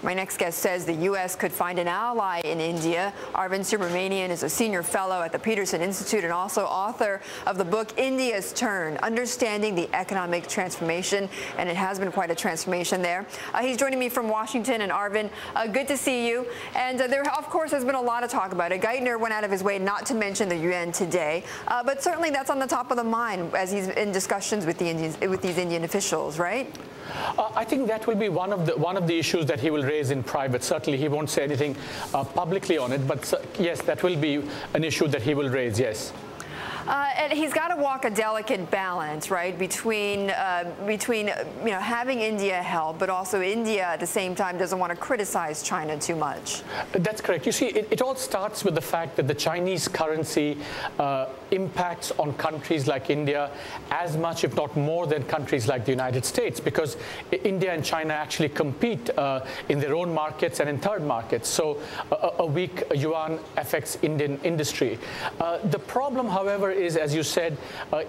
My next guest says the U.S. could find an ally in India. Arvind Subramanian is a senior fellow at the Peterson Institute and also author of the book India's Turn, Understanding the Economic Transformation, and it has been quite a transformation there. He's joining me from Washington, and Arvind, good to see you. And there, of course, has been a lot of talk about it. Geithner went out of his way not to mention the Yuan today, but certainly that's on the top of the mind as he's in discussions with these Indian officials, right? I think that will be one of the issues that he will raise in private. Certainly, he won't say anything publicly on it, but yes, that will be an issue that he will raise. Yes. And he's got to walk a delicate balance, right, between having India help, but also India at the same time doesn't want to criticize China too much. That's correct. You see, it all starts with the fact that the Chinese currency impacts on countries like India as much, if not more, than countries like the United States, because India and China actually compete in their own markets and in third markets. So a weak yuan affects Indian industry. The problem, however, is, as you said,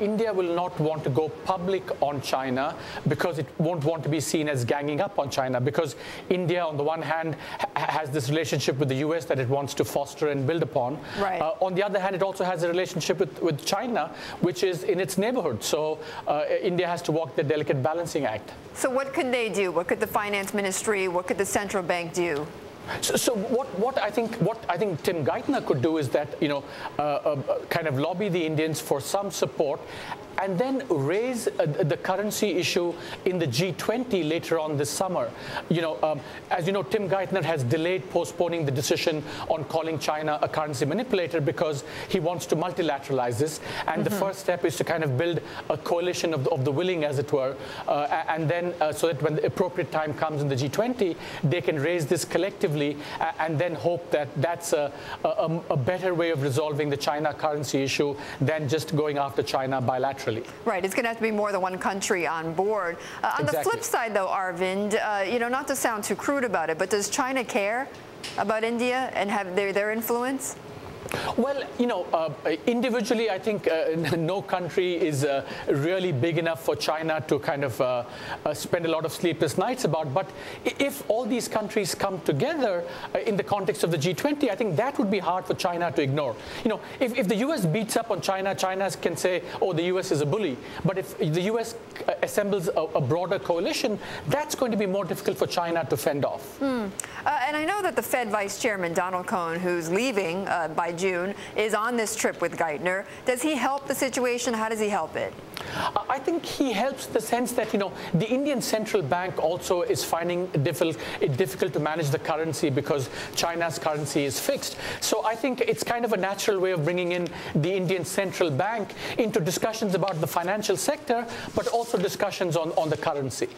India will not want to go public on China because it won't want to be seen as ganging up on China, because India, on the one hand, has this relationship with the US that it wants to foster and build upon. Right. On the other hand, it also has a relationship with China, which is in its neighborhood. So India has to walk the delicate balancing act. So what could they do? What could the finance ministry, what could the central bank do? So what I think Tim Geithner could do is that, kind of lobby the Indians for some support, and then raise the currency issue in the G20 later on this summer. As you know, Tim Geithner has delayed postponing the decision on calling China a currency manipulator because he wants to multilateralize this. And the first step is to kind of build a coalition of the willing, as it were, and then so that when the appropriate time comes in the G20, they can raise this collectively and then hope that that's a better way of resolving the China currency issue than just going after China bilaterally. Right, it's going to have to be more than one country on board. On the flip side, though, Arvind, not to sound too crude about it, but does China care about India and have their influence? Well, individually, I think no country is really big enough for China to kind of spend a lot of sleepless nights about. But if all these countries come together in the context of the G20, I think that would be hard for China to ignore. If the US beats up on China, China can say, oh, the US is a bully. But if the US assembles a broader coalition, that's going to be more difficult for China to fend off. And I know that the Fed Vice Chairman, Donald Kohn, who's leaving by June, is on this trip with Geithner. Does he help the situation? How does he help it? I think he helps the sense that, the Indian central bank also is finding it difficult to manage the currency because China's currency is fixed. So I think it's kind of a natural way of bringing in the Indian central bank into discussions about the financial sector, but also discussions on the currency.